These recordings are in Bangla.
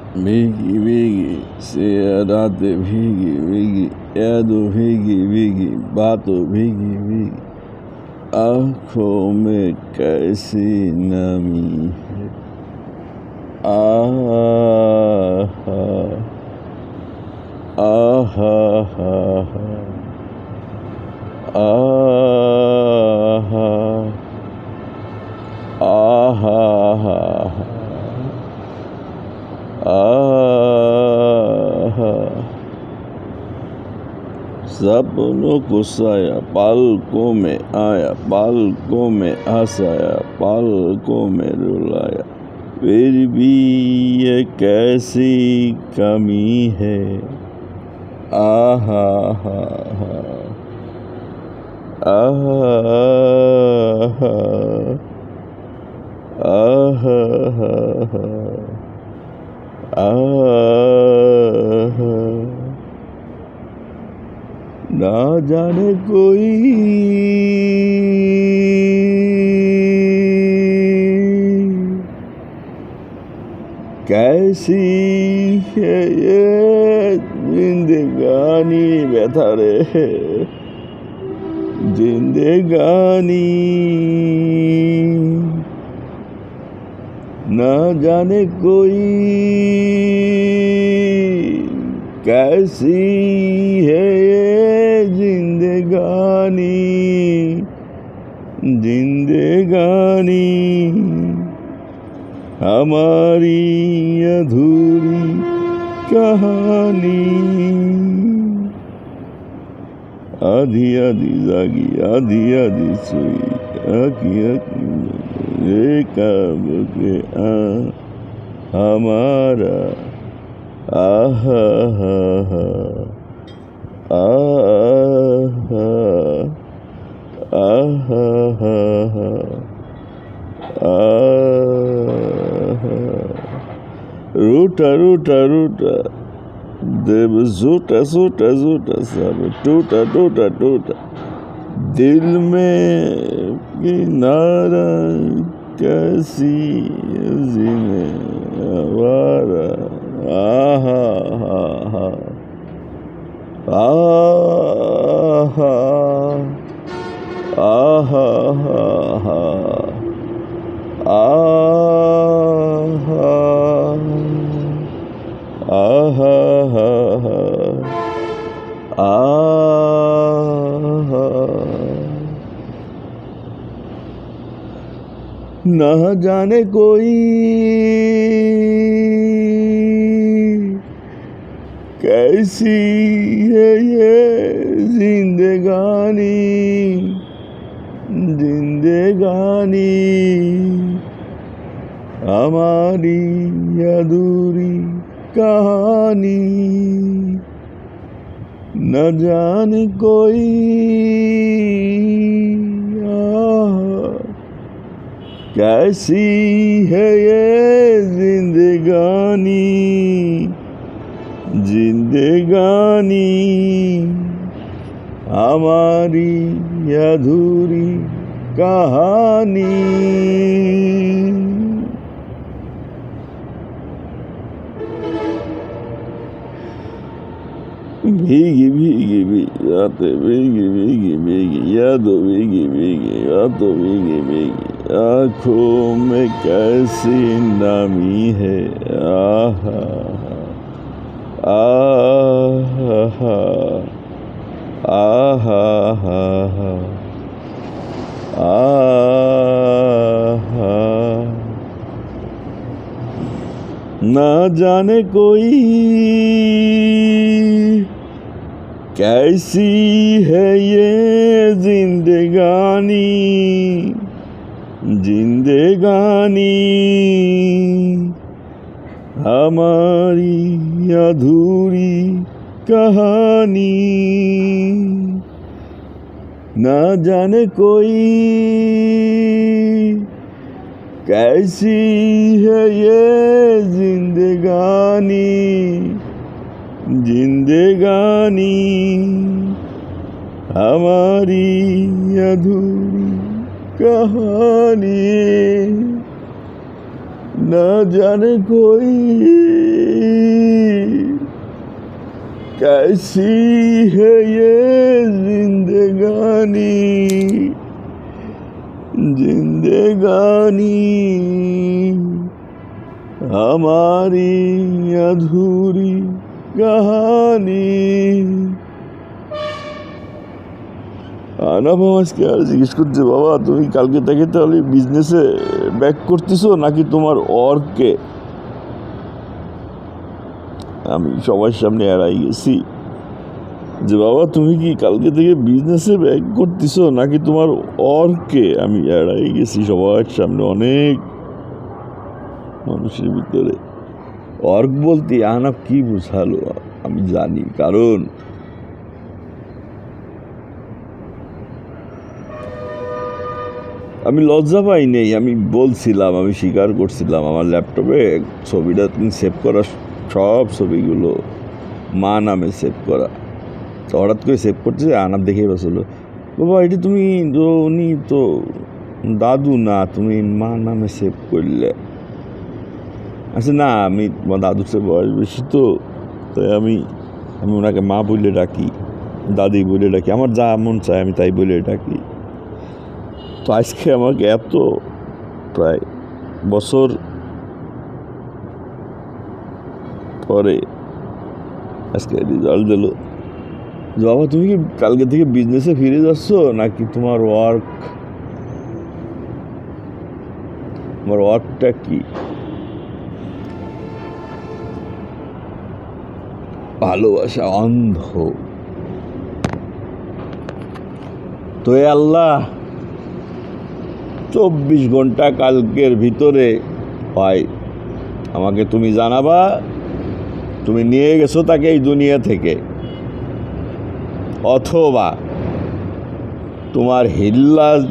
भीगी भीगी से रातें भीगी भीगी, यादों भीगी भीगी, बातों भीगी भीगी, आँखों में कैसी नमी है। आहा आहा आहा आहा सपनों को साया पलकों में आया, पलकों में हंसाया, पलकों में रुलाया, फिर भी ये कैसी कमी है। आहा आहा आहा आहा ना जाने कोई कैसी है ये जिंदगानी, व्यथा रे जिंदगानी, ना जाने कोई कैसी है ये जिंदगानी, जिंदगानी हमारी अधूरी कहानी। आधी आधी जागी, आधी आधी सोई, आकी आकी ये कब के हमारा आहा आहा आहा आहा रूठा रूठा रूठा देव झूठा झूठा झूठा सब टूटा टूटा टूटा, दिल में किनारा कैसी जीने आवारा। आहा आहा आहा आहा आहा आहा ना जाने कोई कैसी है ये जिंदगानी, जिंदगानी हमारी अधूरी कहानी। न जाने कोई कैसी है ये जिंदगानी, जिंदगानी हमारी अधूरी कहानी। भीगी भीगी भीगी रातें भीगी भीगी भीगी, यादों भीगी भीगी, बातों भीगी भीगी, आँखों में कैसी नमी है। आहा आहा आहा आहा ना जाने कोई कैसी है ये जिंदगानी, जिंदगानी हमारी अधूरी कहानी। ना जाने कोई कैसी है ये जिंदगानी, जिंदगानी हमारी अधूरी कहानी। ना जाने कोई कैसी है ये जिंदगानी जिंदगानी हमारी अधूरी कहानी। আনাব আজকে আর জিজ্ঞেস করছে, বাবা তুমি কালকে থেকে তাহলে বিজনেসে ব্যাক করতেছো নাকি তোমার অর্ককে? আমি সবার সামনে এড়াই গেছি যে বাবা তুমি কি কালকে থেকে বিজনেসে ব্যাক করতেছো নাকি তোমার অর্ককে? আমি এড়াই গেছি সবার সামনে, অনেক মানুষের ভিতরে। অর্ক বলতে আনাব কি বুঝালো আমি জানি, কারণ আমি লজ্জা পাই নেই। আমি বলছিলাম, আমি স্বীকার করছিলাম আমার ল্যাপটপে ছবিটা তুমি সেভ করা, সব ছবিগুলো মা নামে সেভ করা। তো হঠাৎ করে সেভ করছে, আনাপ দেখেই বসলো, বাবা এটি তুমি তো উনি তো দাদু না, তুমি মা নামে সেভ করলে। আচ্ছা না, আমি তোমার দাদুর সে বয়স বেশি তো, তাই আমি ওনাকে মা বলে ডাকি, দাদি বলে ডাকি, আমার যা মন চায় আমি তাই বলে ডাকি। তো আজকে আমাকে এত প্রায় বছর পরে আজকে রেজাল্ট দিল, বাবা তুমি কি কালকে থেকে বিজনেসে ফিরে যাচ্ছ নাকি তোমার ওয়ার্কটা কি? ভালোবাসা অন্ধ। তো এ আল্লাহ 24 ঘন্টা কালকের ভিতরে হয় আমাকে তুমি জানাবা তুমি নিয়ে গেছো তাকে এই দুনিয়া থেকে, অথবা তোমার হিল্লার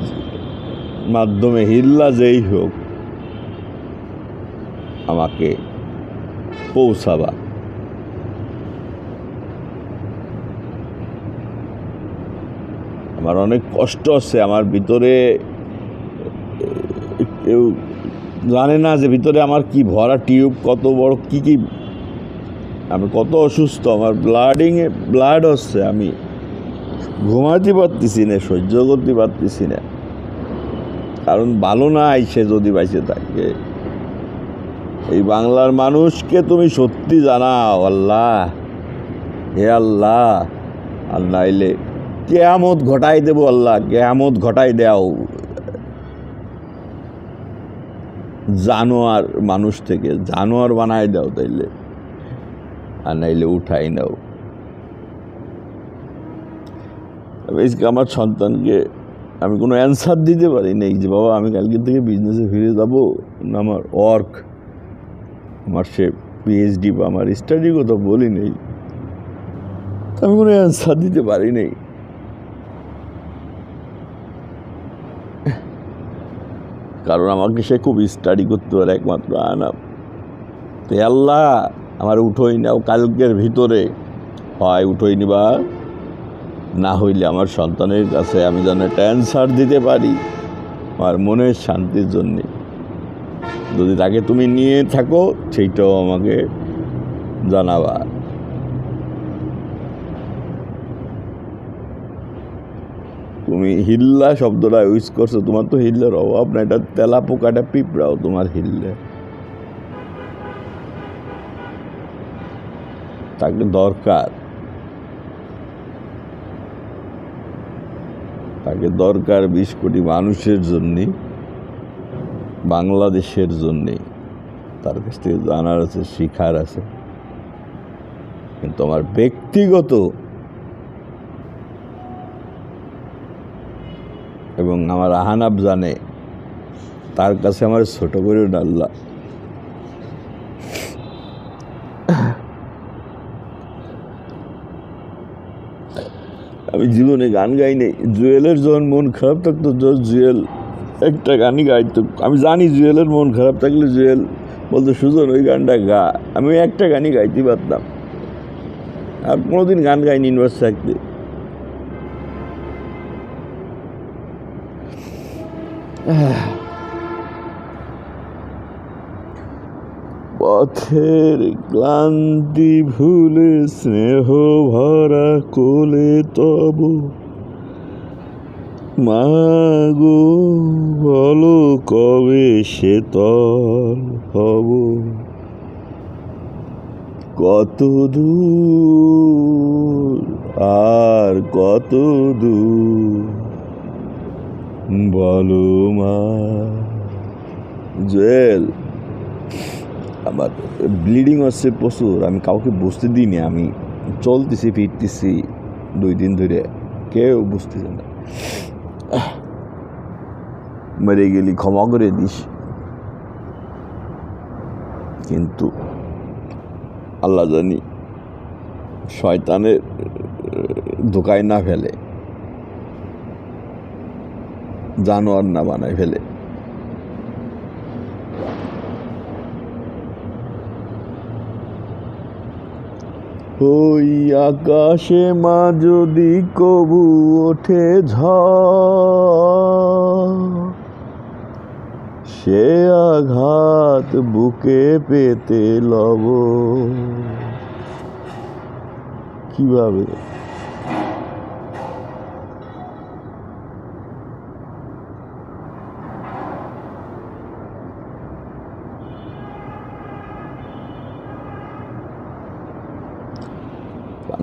মাধ্যমে, হিল্লা যেই হোক, আমাকে পৌঁছাবা। আমার অনেক কষ্ট হচ্ছে, আমার ভিতরে কেউ জানে না যে ভিতরে আমার কি ভরা টিউব, কত বড় কি আমি কত অসুস্থ, আমার ব্লাড হচ্ছে, আমি ঘুমাতে পারতেছি না, সহ্য করতে পারতেছি না। কারণ ভালো না আইসে যদি বাইসে থাকে। এই বাংলার মানুষকে তুমি সত্যি জানাও আল্লাহ, হে আল্লাহ, আর নাইলে কেয়ামত ঘটাই দেবো আল্লাহ, কেয়ামত ঘটাই দাও। জানোয়ার মানুষ থেকে জানোয়ার বানাই দাও তাইলে, আর নাইলে উঠাই নাও। আমার সন্তানকে আমি কোনো অ্যান্সার দিতে পারি নাই যে বাবা আমি কালকে থেকে বিজনেসে ফিরে যাব না আমার ওয়ার্ক, আমার সে পিএইচডি বা আমার স্টাডির কথা বলি নেই, আমি কোনো অ্যান্সার দিতে পারি নাই। কারণ আমাকে সে খুব স্টাডি করতে পারে একমাত্র আনাপ। তো আল্লাহ আমার উঠোই নাও কালকের ভিতরে, হয় উঠোই নিবা, না হইলে আমার সন্তানের কাছে আমি যেন একটা অ্যান্সার দিতে পারি আমার মনের শান্তির জন্যে। যদি তাকে তুমি নিয়ে থাকো সেইটাও আমাকে জানাবা। তুমি হিল্লা শব্দটা ইউজ করছো, তোমার তো হিল্লার অভাব না, এটা তেলা পোকাটা পিঁপড়াও তোমার হিল্লে। তাকে দরকার, তাকে দরকার 20 কোটি মানুষের জন্যে, বাংলাদেশের জন্যে। তার কাছ থেকে জানার আছে, শিখার আছে। কিন্তু আমার ব্যক্তিগত এবং আমার আহানাব জানে, তার কাছে আমার ছোট করে ডাল্লা। আমি জীবনে গান গাই নেই। জুয়েলের যখন মন খারাপ থাকতো, জুয়েল একটা গানই গাইতো। আমি জানি জুয়েলের মন খারাপ থাকলে জুয়েল বলতো সুজন ওই গানটা গা, আমি একটা গানই গাইতে পারতাম। আর কোনোদিন গান গাইনি ইউনিভার্সিটি থাকতে। পথের ক্লান্তি ভুলে স্নেহ ভরা কোলে তব মাগো বলো কবে শীতল হব কত দূর আর কত দূর বলো মা। জুয়েল, আমার ব্লিডিং হচ্ছে প্রচুর, আমি কাউকে বুঝতে দিইনি, আমি চলতেছি ফিরতেছি 2 দিন ধরে, কেউ বুঝতেছে না। মেরে গেলি ক্ষমা করে দিস, কিন্তু আল্লাহ জানি শয়তানের ধোকায় না ফেলে, জানোয়ার না বানায় ফেলে। ওই আকাশে মা যদি কবু ওঠে ঝড়, সে আঘাত বুকে পেতে লব কিভাবে?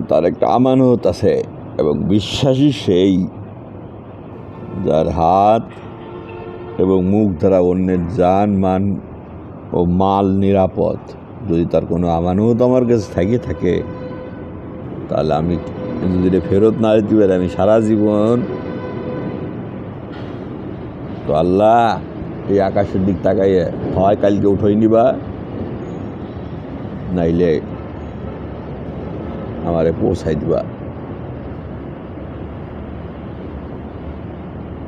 তার একটা আমানত আছে এবং বিশ্বাসী সেই যার হাত এবং মুখ দ্বারা অন্যের জান মান ও মাল নিরাপদ। যদি তার কোনো আমানত আমার কাছে থাকে তাহলে আমি যদি ফেরত না দিতে পারি, আমি সারা জীবন তো আল্লাহ এই আকাশের দিক তাকাইয়ে হয় কালকে উঠোই নিবা, নাইলে আমারে পৌঁছাই দিবা।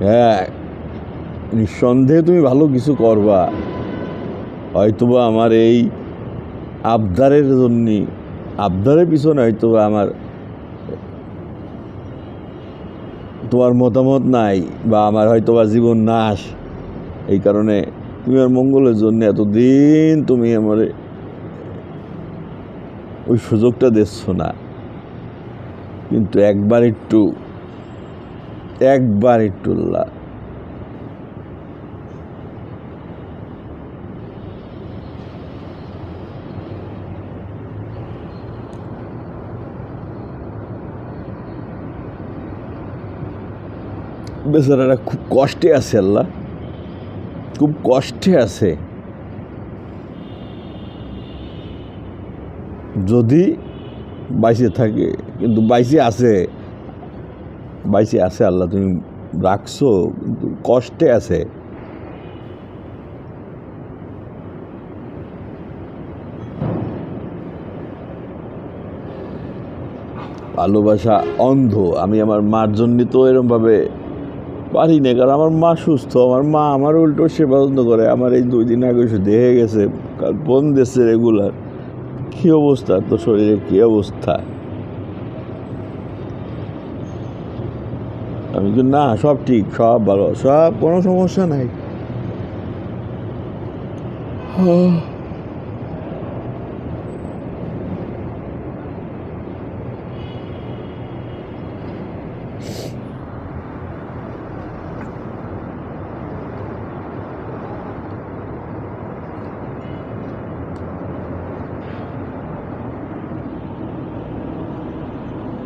হ্যাঁ, নিঃসন্দেহে তুমি ভালো কিছু করবা, হয়তোবা আমার এই আবদারের জন্যে, আবদারের পিছনে হয়তোবা আমার তোমার মতামত নাই, বা আমার হয়তোবা জীবন নাশ, এই কারণে তুমি আমার মঙ্গলের জন্য এতদিন তুমি আমার ওই সুযোগটা দিচ্ছ না। কিন্তু একবার একটু বেচারারা খুব কষ্টে আছে, আল্লাহ খুব কষ্টে আছে। যদি বাইসে থাকে, কিন্তু বাইসে আছে আল্লাহ, তুমি রাখছো, কিন্তু কষ্টে আছে। ভালোবাসা অন্ধ। আমি আমার মার জন্য তো এরমভাবে পারি না, কারণ আমার মা সুস্থ, আমার মা আমার উল্টো সেবা যত্ন করে। আমার এই 2 দিন আগে এসে দেখে গেছে, ফোন দিচ্ছে রেগুলার, কী অবস্থা তোর শরীরে, কী অবস্থা। আমি কিন্তু না, সব ঠিক, সব ভালো, সব কোনো সমস্যা নাই।